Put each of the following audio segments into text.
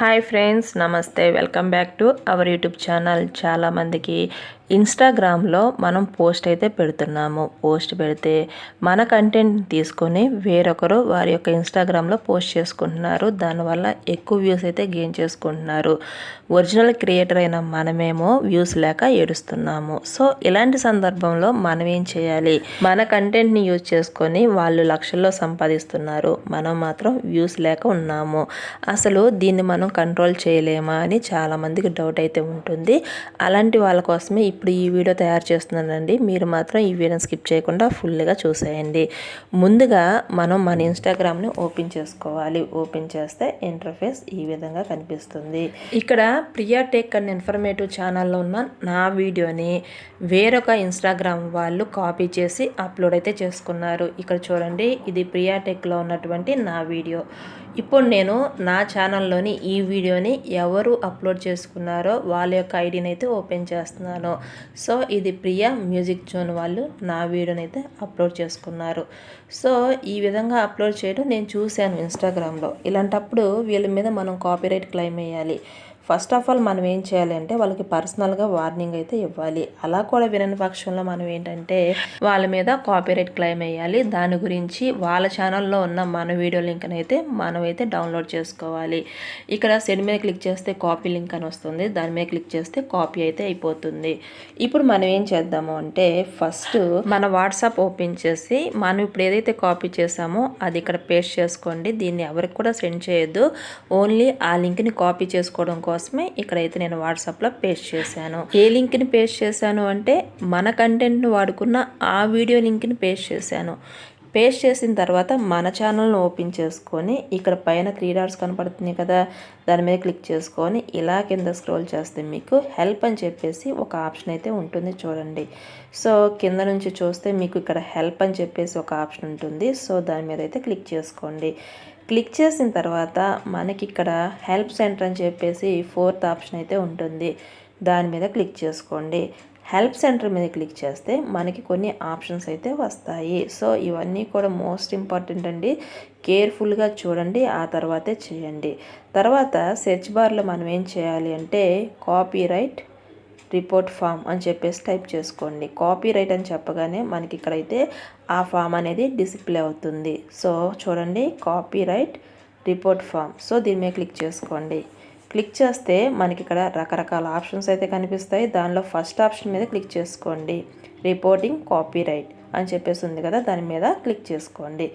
Hi friends, నమస్తే. Welcome back to our YouTube channel. చాలామందికి ఇన్స్టాగ్రామ్లో మనం పోస్ట్ అయితే పెడుతున్నాము. పోస్ట్ పెడితే మన కంటెంట్ తీసుకొని వేరొకరు వారి యొక్క ఇన్స్టాగ్రామ్లో పోస్ట్ చేసుకుంటున్నారు. దానివల్ల ఎక్కువ వ్యూస్ అయితే గెయిన్ చేసుకుంటున్నారు. ఒరిజినల్ క్రియేటర్ అయిన మనమేమో వ్యూస్ లేక ఏడుస్తున్నాము. సో ఇలాంటి సందర్భంలో మనం ఏం చేయాలి? మన కంటెంట్ని యూజ్ చేసుకొని వాళ్ళు లక్షల్లో సంపాదిస్తున్నారు, మనం మాత్రం వ్యూస్ లేక ఉన్నాము. అసలు దీన్ని మనం కంట్రోల్ చేయలేమా అని చాలామందికి డౌట్ అయితే ఉంటుంది. అలాంటి వాళ్ళ కోసమే ఇప్పుడు ఈ వీడియో తయారు చేస్తున్నానండి. మీరు మాత్రం ఈ వీడియోని స్కిప్ చేయకుండా ఫుల్గా చూసేయండి. ముందుగా మనం మన ఇన్స్టాగ్రామ్ని ఓపెన్ చేసుకోవాలి. ఓపెన్ చేస్తే ఇంటర్ఫేస్ ఈ విధంగా కనిపిస్తుంది. ఇక్కడ ప్రియా టెక్ అండ్ ఇన్ఫర్మేటివ్ ఛానల్లో ఉన్న నా వీడియోని వేరొక ఇన్స్టాగ్రామ్ వాళ్ళు కాపీ చేసి అప్లోడ్ అయితే చేసుకున్నారు. ఇక్కడ చూడండి, ఇది ప్రియా టెక్లో ఉన్నటువంటి నా వీడియో. ఇప్పుడు నేను నా ఛానల్లోని ఈ వీడియోని ఎవరు అప్లోడ్ చేసుకున్నారో వాళ్ళ యొక్క ఐడిని అయితే ఓపెన్ చేస్తున్నాను. సో ఇది ప్రియా మ్యూజిక్ జోన్ వాళ్ళు నా వీడియోని అయితే అప్లోడ్ చేసుకున్నారు. సో ఈ విధంగా అప్లోడ్ చేయడం నేను చూశాను ఇన్స్టాగ్రామ్లో. ఇలాంటప్పుడు వీళ్ళ మీద మనం కాపీరైట్ క్లెయిమ్ వేయాలి. ఫస్ట్ ఆఫ్ ఆల్ మనం ఏం చేయాలి అంటే వాళ్ళకి పర్సనల్గా వార్నింగ్ అయితే ఇవ్వాలి. అలా కూడా వినని పక్షంలో మనం ఏంటంటే వాళ్ళ మీద కాపీరైట్ క్లెయిమ్ వేయాలి. దాని గురించి వాళ్ళ ఛానల్లో ఉన్న మన వీడియో లింక్ని అయితే మనమైతే డౌన్లోడ్ చేసుకోవాలి. ఇక్కడ సెండ్ మీద క్లిక్ చేస్తే కాపీ లింక్ అని వస్తుంది. దాని మీద క్లిక్ చేస్తే కాపీ అయితే అయిపోతుంది. ఇప్పుడు మనం ఏం చేద్దాము అంటే ఫస్ట్ మన వాట్సాప్ ఓపెన్ చేసి మనం ఇప్పుడు ఏదైతే కాపీ చేసామో అది ఇక్కడ పేస్ట్ చేసుకోండి. దీన్ని ఎవరికి కూడా సెండ్ చేయొద్దు. ఓన్లీ ఆ లింక్ని కాపీ చేసుకోవడం కోసమే ఇక్కడైతే నేను వాట్సాప్లో పేస్ట్ చేశాను. ఏ లింక్ని పేస్ట్ చేశాను అంటే మన కంటెంట్ను వాడుకున్న ఆ వీడియో లింక్ని పేస్ట్ చేశాను. పేస్ట్ చేసిన తర్వాత మన ఛానల్ను ఓపెన్ చేసుకొని ఇక్కడ పైన 3 డాట్స్ కనపడుతుంది కదా, దాని మీద క్లిక్ చేసుకొని ఇలా కింద స్క్రోల్ చేస్తే మీకు హెల్ప్ అని చెప్పేసి ఒక ఆప్షన్ అయితే ఉంటుంది చూడండి. సో కింద నుంచి చూస్తే మీకు ఇక్కడ హెల్ప్ అని చెప్పేసి ఒక ఆప్షన్ ఉంటుంది. సో దాని మీద అయితే క్లిక్ చేసుకోండి. క్లిక్ చేసిన తర్వాత మనకి ఇక్కడ హెల్ప్ సెంటర్ అని చెప్పేసి 4th ఆప్షన్ అయితే ఉంటుంది. దాని మీద క్లిక్ చేసుకోండి. హెల్ప్ సెంటర్ మీద క్లిక్ చేస్తే మనకి కొన్ని ఆప్షన్స్ అయితే వస్తాయి. సో ఇవన్నీ కూడా మోస్ట్ ఇంపార్టెంట్ అండి. కేర్ఫుల్గా చూడండి, ఆ తర్వాతే చేయండి. తర్వాత సెర్చ్ బార్లో మనం ఏం చేయాలి అంటే కాపీరైట్ రిపోర్ట్ ఫామ్ అని చెప్పేసి టైప్ చేసుకోండి. కాపీరైట్ అని చెప్పగానే మనకి ఇక్కడైతే ఆ ఫామ్ అనేది డిస్ప్లే అవుతుంది. సో చూడండి, కాపీరైట్ రిపోర్ట్ ఫామ్. సో దీని మీద క్లిక్ చేసుకోండి. క్లిక్ చేస్తే మనకి ఇక్కడ రకరకాల ఆప్షన్స్ అయితే కనిపిస్తాయి. దానిలో ఫస్ట్ ఆప్షన్ మీద క్లిక్ చేసుకోండి. రిపోర్టింగ్ కాపీరైట్ అని చెప్పేసి ఉంది కదా, దాని మీద క్లిక్ చేసుకోండి.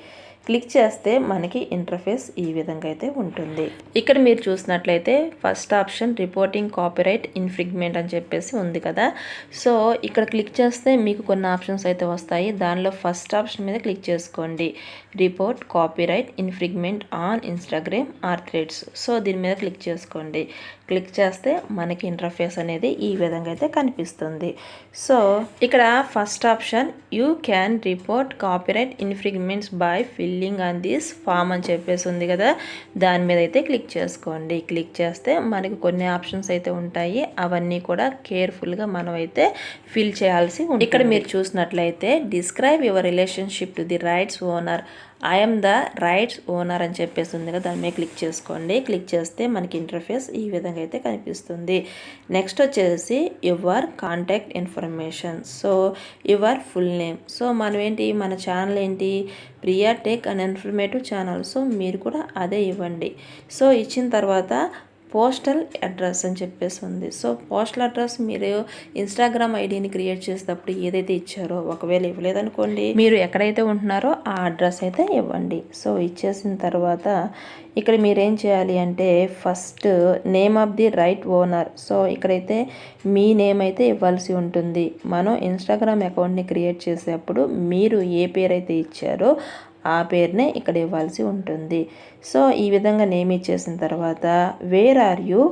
క్లిక్ చేస్తే మనకి ఇంటర్ఫేస్ ఈ విధంగా అయితే ఉంటుంది. ఇక్కడ మీరు చూసినట్లయితే ఫస్ట్ ఆప్షన్ రిపోర్టింగ్ కాపీరైట్ ఇన్ఫ్రింగ్మెంట్ అని చెప్పేసి ఉంది కదా. సో ఇక్కడ క్లిక్ చేస్తే మీకు కొన్ని ఆప్షన్స్ అయితే వస్తాయి. దానిలో ఫస్ట్ ఆప్షన్ మీద క్లిక్ చేసుకోండి. Report copyright infringement on Instagram or Threads. So దీని మీద క్లిక్ చేసుకోండి. క్లిక్ చేస్తే మనకి ఇంటర్ఫేస్ అనేది ఈ విధంగా అయితే కనిపిస్తుంది. సో ఇక్కడ first option you can report copyright infringements by filling on this form అని చెప్పేసి ఉంది కదా, దాని మీద అయితే క్లిక్ చేసుకోండి. క్లిక్ చేస్తే మనకి కొన్ని ఆప్షన్స్ అయితే ఉంటాయి. అవన్నీ కూడా కేర్ఫుల్గా మనం అయితే ఫిల్ చేయాల్సి ఉంటుంది. ఇక్కడ మీరు చూసినట్లయితే describe your relationship to the rights owner, I'm the rights owner అని చెప్పేసి ఉంది కదా, దాని మీద క్లిక్ చేసుకోండి. క్లిక్ చేస్తే మనకి ఇంటర్ఫేస్ ఈ విధంగా అయితే కనిపిస్తుంది. నెక్స్ట్ వచ్చేసి your contact information. So your full name. So మనం ఏంటి, మన ఛానల్ ఏంటి, Priya tech and informative channel. So మీరు కూడా అదే ఇవ్వండి. సో ఇచ్చిన తర్వాత పోస్టల్ అడ్రస్ అని చెప్పేసి ఉంది. సో పోస్టల్ అడ్రస్ మీరు ఇన్స్టాగ్రామ్ ఐడిని క్రియేట్ చేసేటప్పుడు ఏదైతే ఇచ్చారో, ఒకవేళ ఇవ్వలేదనుకోండి, మీరు ఎక్కడైతే ఉంటున్నారో ఆ అడ్రస్ అయితే ఇవ్వండి. సో ఇచ్చేసిన తర్వాత ఇక్కడ మీరేం చేయాలి అంటే first name of the right owner. So ఇక్కడైతే మీ నేమ్ అయితే ఇవ్వాల్సి ఉంటుంది. మనం ఇన్స్టాగ్రామ్ అకౌంట్ని క్రియేట్ చేసేటప్పుడు మీరు ఏ పేరు అయితే ఇచ్చారో ఆ పేరునే ఇక్కడ ఇవ్వాల్సి ఉంటుంది. సో ఈ విధంగా నేమ్ ఇచ్చేసిన తర్వాత where are you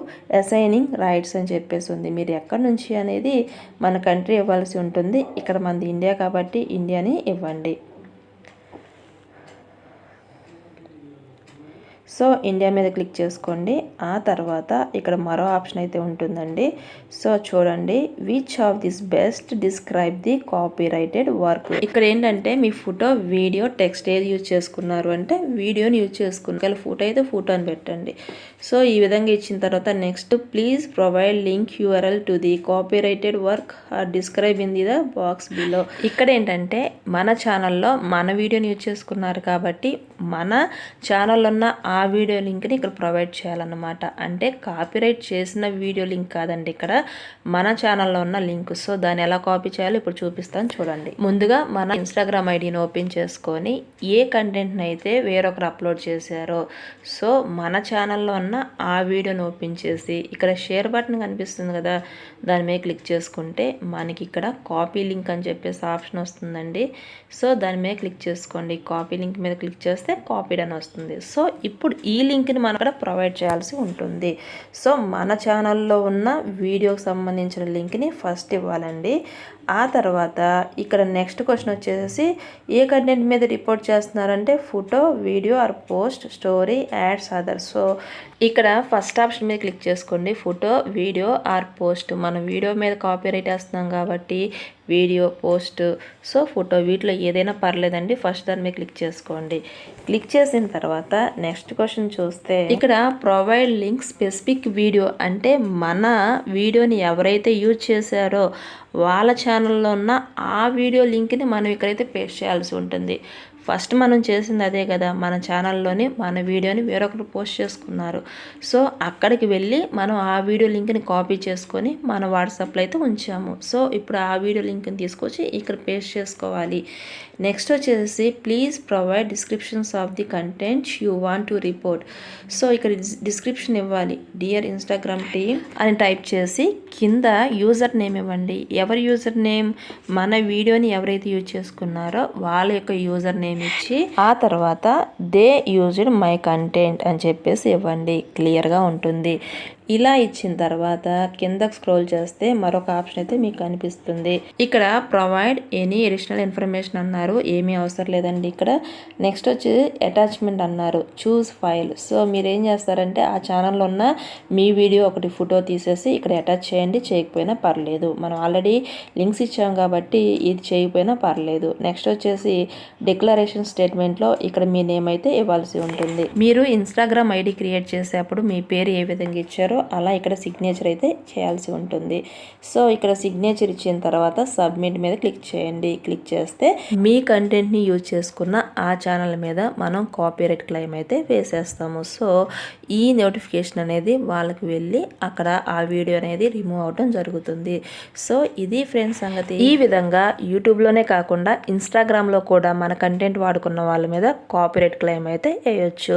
assigning rights అని చెప్పేసి ఉంది. మీరు ఎక్కడి నుంచి అనేది మన కంట్రీ ఇవ్వాల్సి ఉంటుంది. ఇక్కడ మనది ఇండియా కాబట్టి ఇండియాని ఇవ్వండి. సో ఇండియా మీద క్లిక్ చేసుకోండి. ఆ తర్వాత ఇక్కడ మరో ఆప్షన్ అయితే ఉంటుందండి. సో చూడండి, which of this best describe the copyrighted work. ఇక్కడ ఏంటంటే మీ ఫోటో, వీడియో, టెక్స్ట్ ఏది యూజ్ చేసుకున్నారు అంటే వీడియోని యూజ్ చేసుకున్నారు. ఫోటో అయితే ఫోటో అని పెట్టండి. సో ఈ విధంగా ఇచ్చిన తర్వాత next please provide link URL to the copyrighted work or describe in the box below. ఇక్కడ ఏంటంటే మన ఛానల్లో మన వీడియోని యూజ్ చేసుకున్నారు కాబట్టి మన ఛానల్లో ఉన్న ఆ వీడియో లింక్ని ఇక్కడ ప్రొవైడ్ చేయాలన్నమాట. అంటే కాపీరైట్ చేసిన వీడియో లింక్ కాదండి, ఇక్కడ మన ఛానల్లో ఉన్న లింక్. సో దాన్ని ఎలా కాపీ చేయాలో ఇప్పుడు చూపిస్తాను చూడండి. ముందుగా మన ఇన్స్టాగ్రామ్ ఐడిని ఓపెన్ చేసుకొని ఏ కంటెంట్ని అయితే వేరొకరు అప్లోడ్ చేశారో సో మన ఛానల్లో ఉన్న ఆ వీడియోని ఓపెన్ చేసి ఇక్కడ షేర్ బటన్ కనిపిస్తుంది కదా, దాని మీద క్లిక్ చేసుకుంటే మనకి ఇక్కడ కాపీ లింక్ అని చెప్పేసి ఆప్షన్ వస్తుందండి. సో దాని మీద క్లిక్ చేసుకోండి. కాపీ లింక్ మీద క్లిక్ చేస్తే కాపీడ్ అని వస్తుంది. సో ఇప్పుడు ఈ లింక్ని మనం ఇక్కడ ప్రొవైడ్ చేయాల్సి ఉంటుంది. సో మన ఛానల్లో ఉన్న వీడియోకి సంబంధించిన లింక్ని ఫస్ట్ ఇవ్వాలండి. ఆ తర్వాత ఇక్కడ నెక్స్ట్ క్వశ్చన్ వచ్చేసి ఏ కంటెంట్ మీద రిపోర్ట్ చేస్తున్నారంటే photo, video or post, story, ads, others. So ఇక్కడ ఫస్ట్ ఆప్షన్ మీద క్లిక్ చేసుకోండి. Photo, video or post. మనం వీడియో మీద కాపీరైట్ వేస్తున్నాం కాబట్టి వీడియో, పోస్ట్, సో ఫోటో, వీటిలో ఏదైనా పర్లేదండి. ఫస్ట్ దాని మీద క్లిక్ చేసుకోండి. క్లిక్ చేసిన తర్వాత నెక్స్ట్ క్వశ్చన్ చూస్తే ఇక్కడ ప్రొవైడ్ లింక్ స్పెసిఫిక్ వీడియో అంటే మన వీడియోని ఎవరైతే యూజ్ చేశారో వాళ్ళ ఛానల్లో ఉన్న ఆ వీడియో లింక్ని మనం ఇక్కడైతే పేస్ట్ చేయాల్సి ఉంటుంది. ఫస్ట్ మనం చేసింది అదే కదా, మన ఛానల్లోని మన వీడియోని వేరొకరు పోస్ట్ చేసుకున్నారు. సో అక్కడికి వెళ్ళి మనం ఆ వీడియో లింక్ని కాపీ చేసుకొని మన వాట్సాప్లో అయితే ఉంచాము. సో ఇప్పుడు ఆ వీడియో లింక్ని తీసుకొచ్చి ఇక్కడ పేస్ట్ చేసుకోవాలి. నెక్స్ట్ వచ్చేసి please provide descriptions of the content you want to report. So ఇక్కడ డిస్క్రిప్షన్ ఇవ్వాలి. డియర్ ఇన్స్టాగ్రామ్ టీమ్ అని టైప్ చేసి కింద యూజర్ నేమ్ ఇవ్వండి. ఎవరి యూజర్ నేమ్? మన వీడియోని ఎవరైతే యూజ్ చేసుకున్నారో వాళ్ళ యొక్క యూజర్ నేమ్ ఇచ్చి ఆ తర్వాత దే యూజ్డ్ మై కంటెంట్ అని చెప్పేసి ఇవ్వండి. క్లియర్గా ఉంటుంది. ఇలా ఇచ్చిన తర్వాత కిందకు స్క్రోల్ చేస్తే మరొక ఆప్షన్ అయితే మీకు కనిపిస్తుంది. ఇక్కడ ప్రొవైడ్ ఎనీ అడిషనల్ ఇన్ఫర్మేషన్ అన్నారు, ఏమీ అవసరం లేదండి. ఇక్కడ నెక్స్ట్ వచ్చి అటాచ్మెంట్ అన్నారు, చూస్ ఫైల్. సో మీరు ఏం చేస్తారంటే ఆ ఛానల్లో ఉన్న మీ వీడియో ఒకటి ఫోటో తీసేసి ఇక్కడ అటాచ్ చేయండి. చేయకపోయినా పర్లేదు, మనం ఆల్రెడీ లింక్స్ ఇచ్చాం కాబట్టి ఇది చేయకపోయినా పర్లేదు. నెక్స్ట్ వచ్చేసి డిక్లరేషన్ స్టేట్మెంట్లో ఇక్కడ మీ నేమ్ అయితే ఇవ్వాల్సి ఉంటుంది. మీరు ఇన్స్టాగ్రామ్ ఐడి క్రియేట్ చేసేటప్పుడు మీ పేరు ఏ విధంగా ఇచ్చారో అలా ఇక్కడ సిగ్నేచర్ అయితే చేయాల్సి ఉంటుంది. సో ఇక్కడ సిగ్నేచర్ ఇచ్చిన తర్వాత సబ్మిట్ మీద క్లిక్ చేయండి. క్లిక్ చేస్తే మీ కంటెంట్ని యూజ్ చేసుకున్న ఆ ఛానల్ మీద మనం కాపీరైట్ క్లెయిమ్ అయితే వేసేస్తాము. సో ఈ నోటిఫికేషన్ అనేది వాళ్ళకి వెళ్ళి అక్కడ ఆ వీడియో అనేది రిమూవ్ అవడం జరుగుతుంది. సో ఇది ఫ్రెండ్స్ సంగతి. ఈ విధంగా యూట్యూబ్లోనే కాకుండా ఇన్స్టాగ్రామ్లో కూడా మన కంటెంట్ వాడుకున్న వాళ్ళ మీద కాపీరైట్ క్లెయిమ్ అయితే వేయొచ్చు.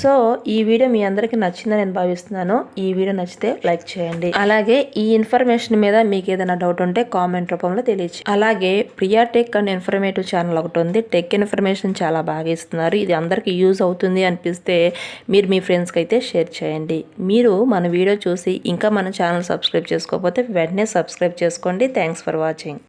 సో ఈ వీడియో మీ అందరికీ నచ్చిందని నేను భావిస్తున్నాను. ఈ వీడియో నచ్చితే లైక్ చేయండి. అలాగే ఈ ఇన్ఫర్మేషన్ మీద మీకు ఏదైనా డౌట్ ఉంటే కామెంట్ రూపంలో తెలియచ్చు. అలాగే Priya tech and informative channel ఒకటి ఉంది. టెక్ ఇన్ఫర్మేషన్ చాలా బాగా ఇస్తున్నారు. ఇది అందరికీ యూజ్ అవుతుంది అనిపిస్తే మీరు మీ ఫ్రెండ్స్కి అయితే షేర్ చేయండి. మీరు మన వీడియో చూసి ఇంకా మన ఛానల్ సబ్స్క్రైబ్ చేసుకోకపోతే వెంటనే సబ్స్క్రైబ్ చేసుకోండి. Thanks for watching.